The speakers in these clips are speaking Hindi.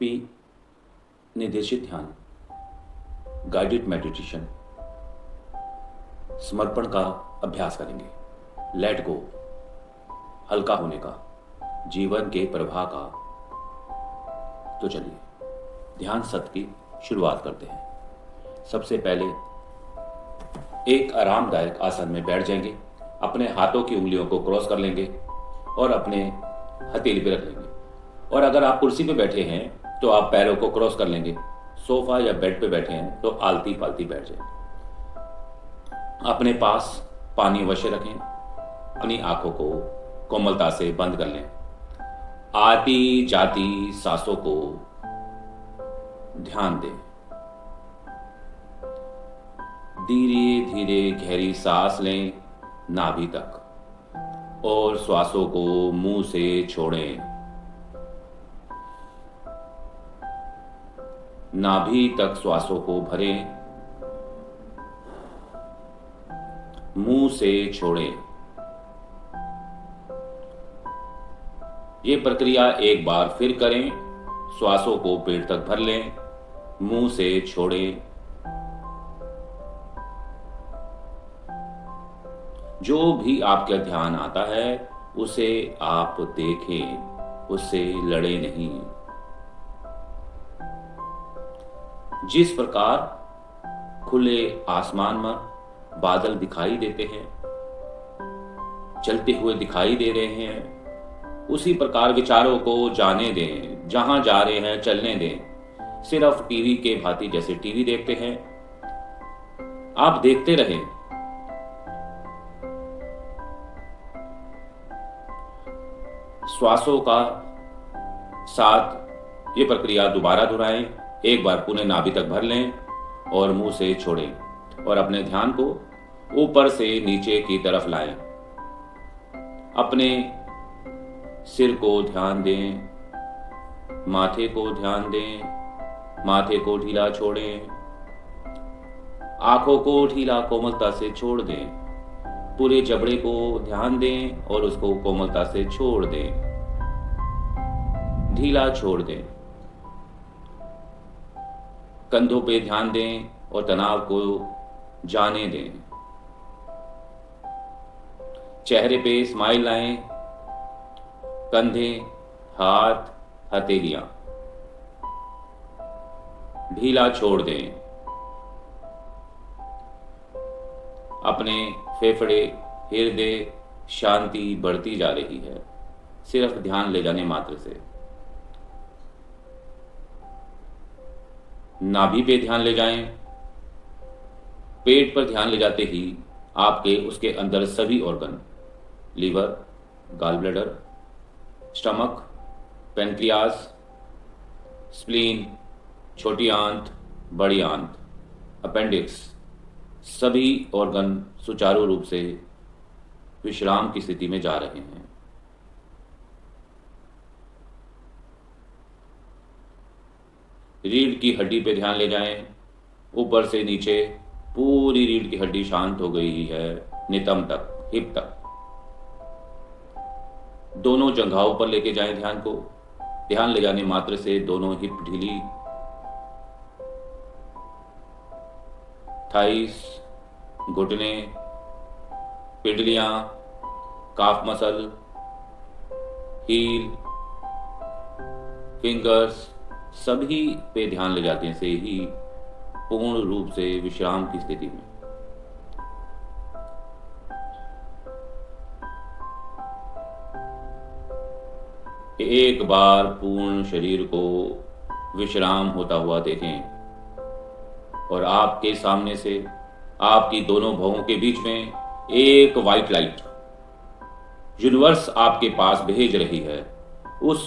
पी निर्देशित ध्यान, गाइडेड मेडिटेशन, समर्पण का अभ्यास करेंगे। लेट गो, हल्का होने का, जीवन के प्रवाह का। तो चलिए ध्यान सत्र की शुरुआत करते हैं। सबसे पहले एक आरामदायक आसन में बैठ जाएंगे। अपने हाथों की उंगलियों को क्रॉस कर लेंगे और अपने हथेली पे रख लेंगे। और अगर आप कुर्सी पे बैठे हैं तो आप पैरों को क्रॉस कर लेंगे। सोफा या बेड पे बैठे हैं तो आलती पालती बैठ जाएं। अपने पास पानी अवश्य रखें। अपनी आंखों को कोमलता से बंद कर लें। आती जाती सांसों को ध्यान दें। धीरे धीरे गहरी सांस लें नाभि तक और श्वासों को मुंह से छोड़ें। नाभि तक श्वासों को भरें, मुंह से छोड़ें। ये प्रक्रिया एक बार फिर करें। श्वासों को पेट तक भर लें, मुंह से छोड़ें। जो भी आपका ध्यान आता है उसे आप देखें, उससे लड़े नहीं। जिस प्रकार खुले आसमान में बादल दिखाई देते हैं, चलते हुए दिखाई दे रहे हैं, उसी प्रकार विचारों को जाने दें। जहां जा रहे हैं चलने दें। सिर्फ टीवी के भांति जैसे टीवी देखते हैं आप देखते रहें। श्वासों का साथ ये प्रक्रिया दोबारा दोहराएं। एक बार पुनः नाभि तक भर लें और मुंह से छोड़ें और अपने ध्यान को ऊपर से नीचे की तरफ लाएं। अपने सिर को ध्यान दें, माथे को ध्यान दें, माथे को ढीला छोड़ें, आंखों को ढीला कोमलता से छोड़ दें, पूरे जबड़े को ध्यान दें और उसको कोमलता से छोड़ दें, ढीला छोड़ दें। कंधों पे ध्यान दें और तनाव को जाने दें। चेहरे पे स्माइल लाएं। कंधे, हाथ, हथेलियां ढीला छोड़ दें। अपने फेफड़े, हृदय, शांति बढ़ती जा रही है सिर्फ ध्यान ले जाने मात्र से। नाभि पे ध्यान ले जाएं। पेट पर ध्यान ले जाते ही आपके उसके अंदर सभी organ, liver, gall bladder, stomach, pancreas, spleen, छोटी आंत, बड़ी आंत, अपेंडिक्स, सभी ऑर्गन सुचारू रूप से विश्राम की स्थिति में जा रहे हैं। रीढ़ की हड्डी पे ध्यान ले जाएं। ऊपर से नीचे पूरी रीढ़ की हड्डी शांत हो गई है, नितंब तक, हिप तक। दोनों जंघाओं पर लेके जाएं ध्यान को। ध्यान ले जाने मात्र से दोनों हिप ढीली, थाइस, घुटने, पिंडलियां, काफ मसल, हील, फिंगर्स, सभी पे ध्यान ले जाते से ही पूर्ण रूप से विश्राम की स्थिति में। एक बार पूर्ण शरीर को विश्राम होता हुआ देखें और आपके सामने से आपकी दोनों भवों के बीच में एक व्हाइट लाइट यूनिवर्स आपके पास भेज रही है। उस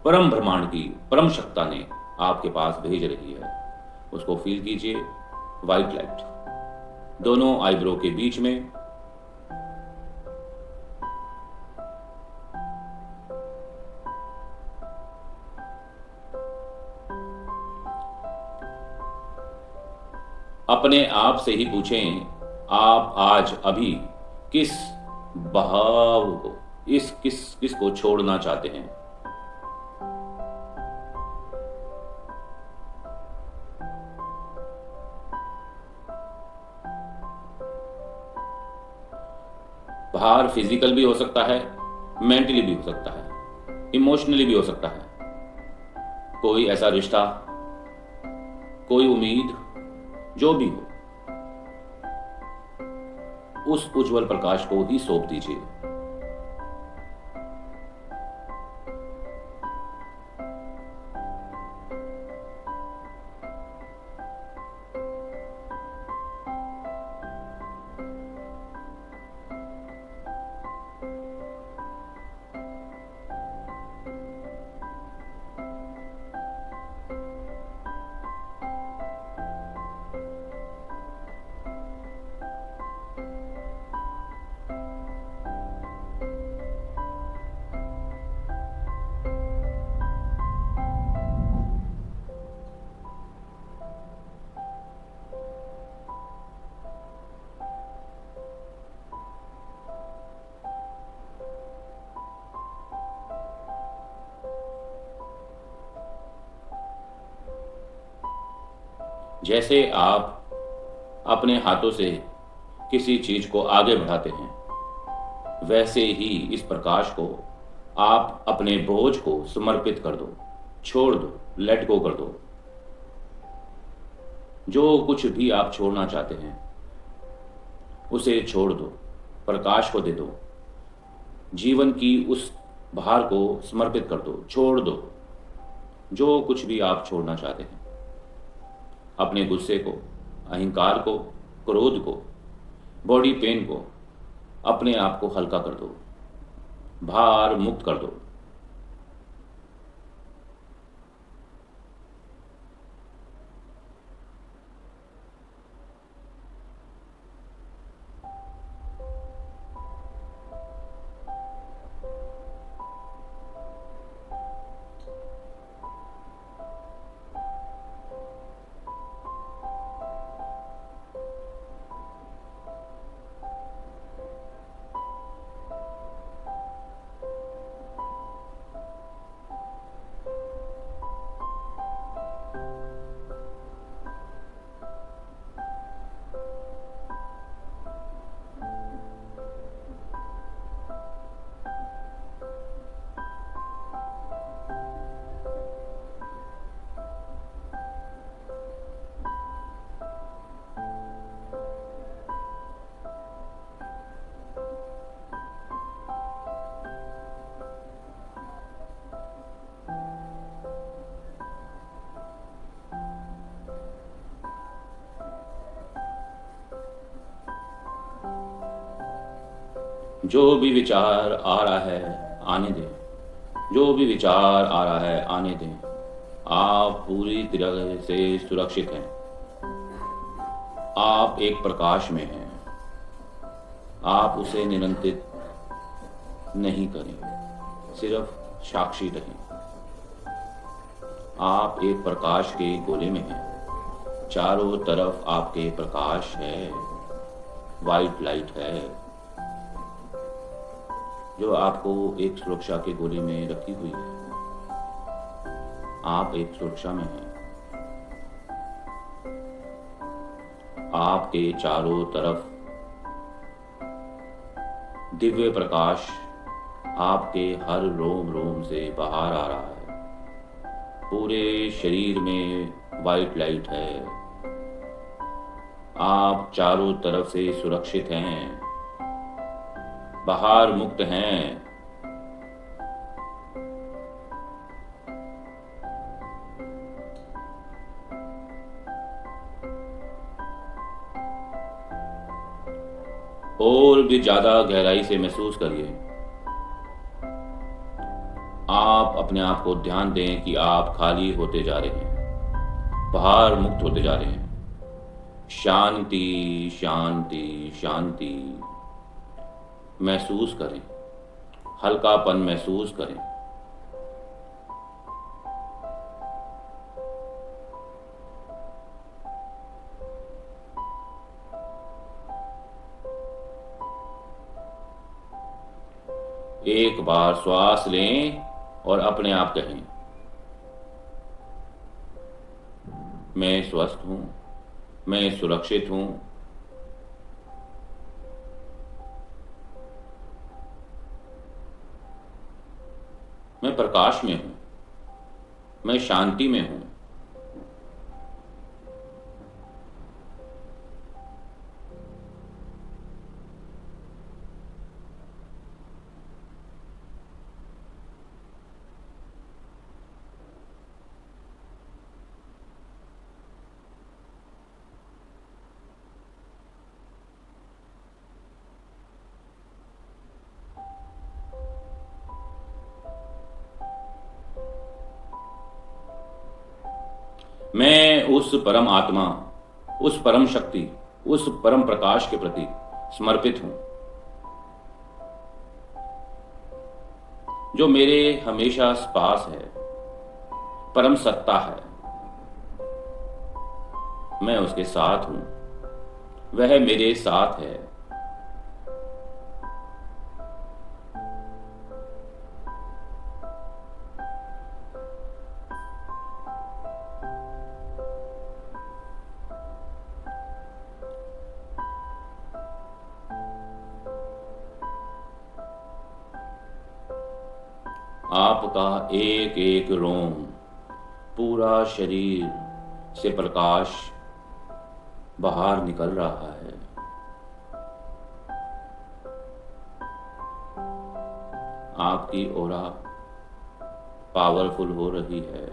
परम ब्रह्मांड की परम सत्ता ने आपके पास भेज रही है। उसको फील कीजिए। व्हाइट लाइट दोनों आईब्रो के बीच में। अपने आप से ही पूछें, आप आज अभी किस भाव को, किस को छोड़ना चाहते हैं। बाहर फिजिकल भी हो सकता है, मेंटली भी हो सकता है, इमोशनली भी हो सकता है। कोई ऐसा रिश्ता, कोई उम्मीद, जो भी हो, उस उज्जवल प्रकाश को ही सौंप दीजिए। जैसे आप अपने हाथों से किसी चीज को आगे बढ़ाते हैं, वैसे ही इस प्रकाश को आप अपने बोझ को समर्पित कर दो, छोड़ दो, लेट गो कर दो। जो कुछ भी आप छोड़ना चाहते हैं उसे छोड़ दो, प्रकाश को दे दो, जीवन की उस भार को समर्पित कर दो, छोड़ दो। जो कुछ भी आप छोड़ना चाहते हैं, अपने गुस्से को, अहंकार को, क्रोध को, बॉडी पेन को, अपने आप को हल्का कर दो, भार मुक्त कर दो। जो भी विचार आ रहा है आने दें, जो भी विचार आ रहा है आने दें। आप पूरी तरह से सुरक्षित हैं। आप एक प्रकाश में हैं। आप उसे नियंत्रित नहीं करें, सिर्फ साक्षी रहें। आप एक प्रकाश के गोले में हैं। चारों तरफ आपके प्रकाश है, वाइट लाइट है, जो आपको एक सुरक्षा के गोले में रखी हुई है। आप एक सुरक्षा में हैं। आपके चारों तरफ दिव्य प्रकाश आपके हर रोम रोम से बाहर आ रहा है। पूरे शरीर में वाइट लाइट है। आप चारों तरफ से सुरक्षित हैं, बाहर मुक्त हैं। और भी ज्यादा गहराई से महसूस करिए। आप अपने आप को ध्यान दें कि आप खाली होते जा रहे हैं, बाहर मुक्त होते जा रहे हैं। शांति शांति शांति महसूस करें, हल्कापन महसूस करें। एक बार श्वास लें और अपने आप कहें, मैं स्वस्थ हूं, मैं सुरक्षित हूं, प्रकाश में हूं, मैं शांति में हूं। मैं उस परम आत्मा, उस परम शक्ति, उस परम प्रकाश के प्रति समर्पित हूं, जो मेरे हमेशा पास है, परम सत्ता है। मैं उसके साथ हूं, वह मेरे साथ है। आपका एक एक रोम, पूरा शरीर से प्रकाश बाहर निकल रहा है। आपकी ऑरा पावरफुल हो रही है।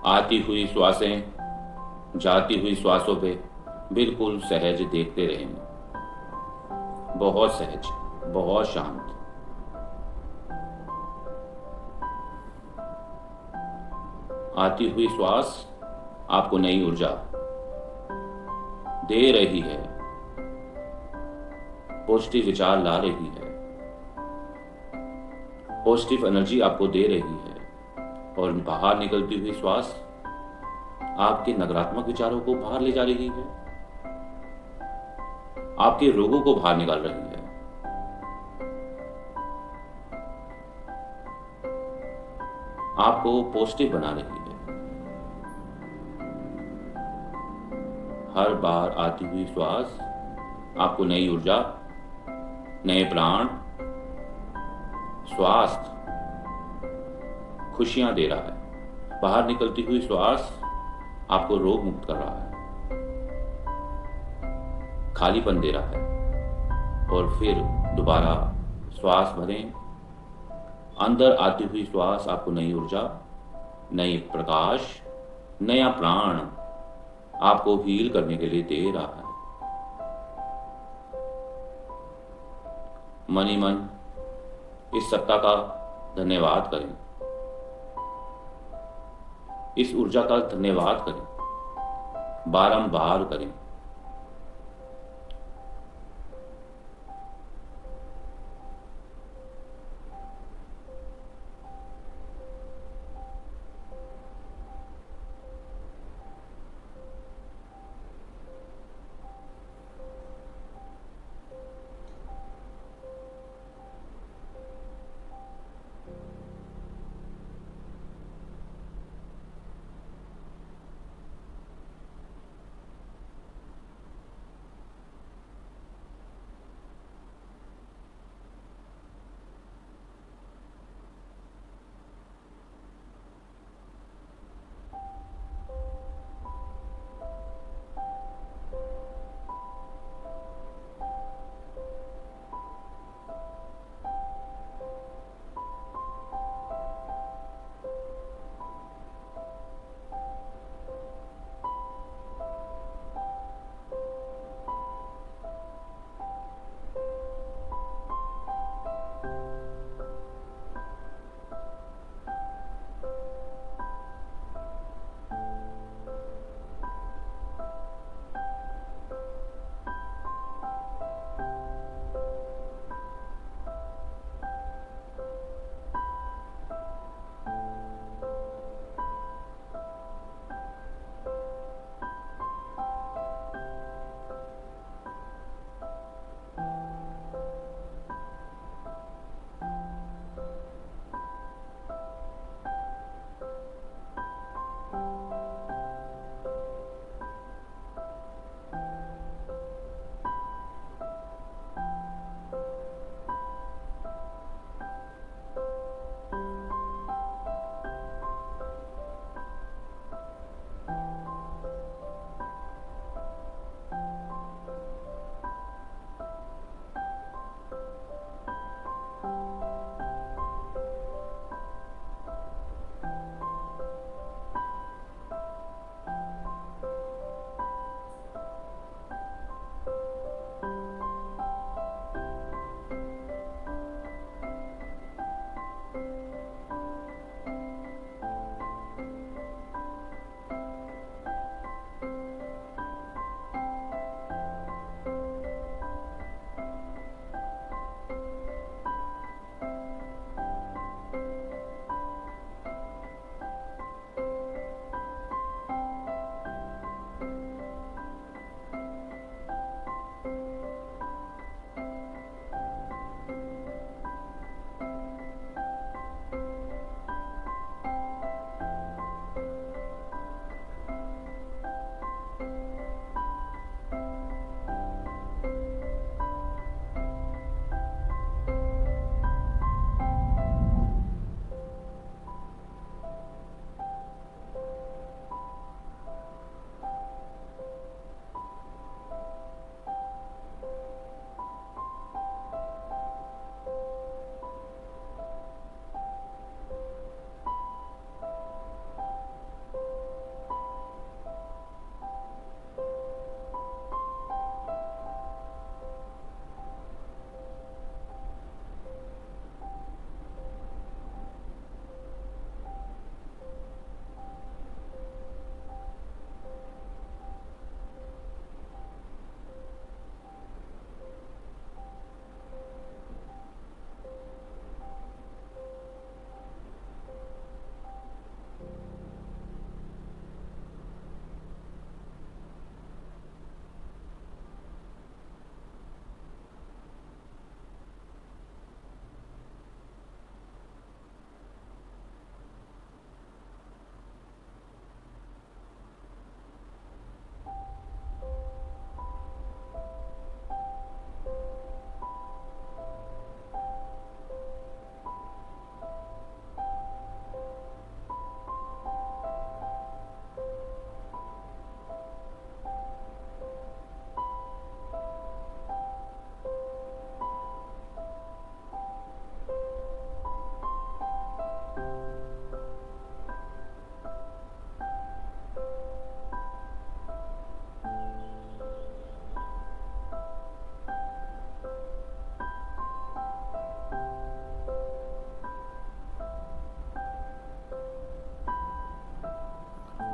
आती हुई श्वासें जाती हुई श्वासों पे बिल्कुल सहज देखते रहें, बहुत सहज, बहुत शांत। आती हुई श्वास आपको नई ऊर्जा दे रही है, पॉजिटिव विचार ला रही है, पॉजिटिव एनर्जी आपको दे रही है। और बाहर निकलती हुई श्वास आपके नकारात्मक विचारों को बाहर ले जा रही है, आपके रोगों को बाहर निकाल रही है। आपको पॉजिटिव बना रही है। हर बार आती हुई श्वास आपको नई ऊर्जा, नए प्राण, स्वास्थ्य, खुशियां दे रहा है। बाहर निकलती हुई श्वास आपको रोग मुक्त कर रहा है, खालीपन दे रहा है। और फिर दोबारा श्वास भरें। अंदर आती हुई श्वास आपको नई ऊर्जा, नई प्रकाश, नया प्राण आपको हील करने के लिए दे रहा है। मन ही मन इस सत्ता का धन्यवाद करें, इस ऊर्जा का धन्यवाद करें, बारंबार करें।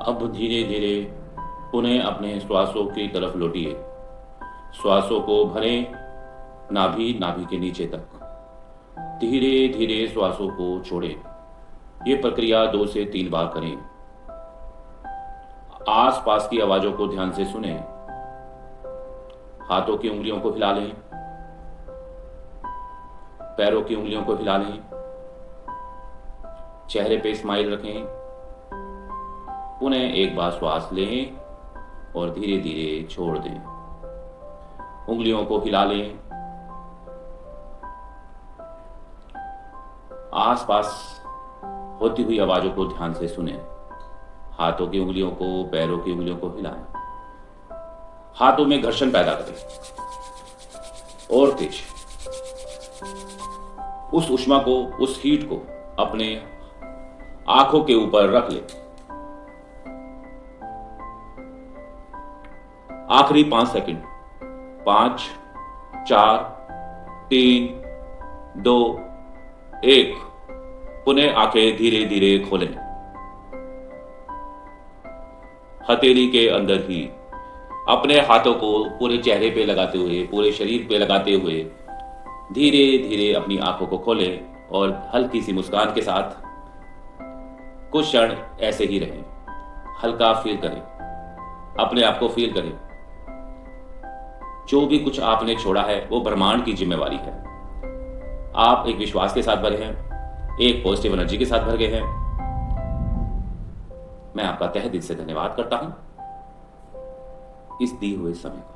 अब धीरे धीरे पुनः अपने श्वासों की तरफ लौटिए। श्वासों को भरें नाभि नाभि के नीचे तक। धीरे धीरे श्वासों को छोड़ें। ये प्रक्रिया 2 से 3 बार करें। आसपास की आवाजों को ध्यान से सुनें। हाथों की उंगलियों को हिला लें, पैरों की उंगलियों को हिला लें, चेहरे पे स्माइल रखें। पुनः एक बार श्वास लें और धीरे धीरे छोड़ दें। उंगलियों को हिला लें। आसपास होती हुई आवाजों को ध्यान से सुनें। हाथों की उंगलियों को, पैरों की उंगलियों को हिलाएं। हाथों में घर्षण पैदा करें और तेज। उस ऊष्मा को, उस हीट को अपने आंखों के ऊपर रख लें। आखिरी 5 सेकंड। 5, 4, 3, 2, 1। पुनः आंखें धीरे धीरे खोलें। हथेली के अंदर ही अपने हाथों को पूरे चेहरे पे लगाते हुए, पूरे शरीर पे लगाते हुए धीरे धीरे अपनी आंखों को खोलें और हल्की सी मुस्कान के साथ कुछ क्षण ऐसे ही रहें। हल्का फील करें, अपने आप को फील करें। जो भी कुछ आपने छोड़ा है वो ब्रह्मांड की जिम्मेवारी है। आप एक विश्वास के साथ भरे हैं, एक पॉजिटिव एनर्जी के साथ भर गए हैं। मैं आपका तहे दिल से धन्यवाद करता हूं इस दिए हुए समय का।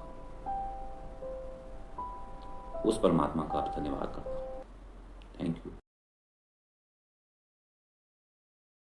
उस परमात्मा का धन्यवाद करता हूं। Thank you.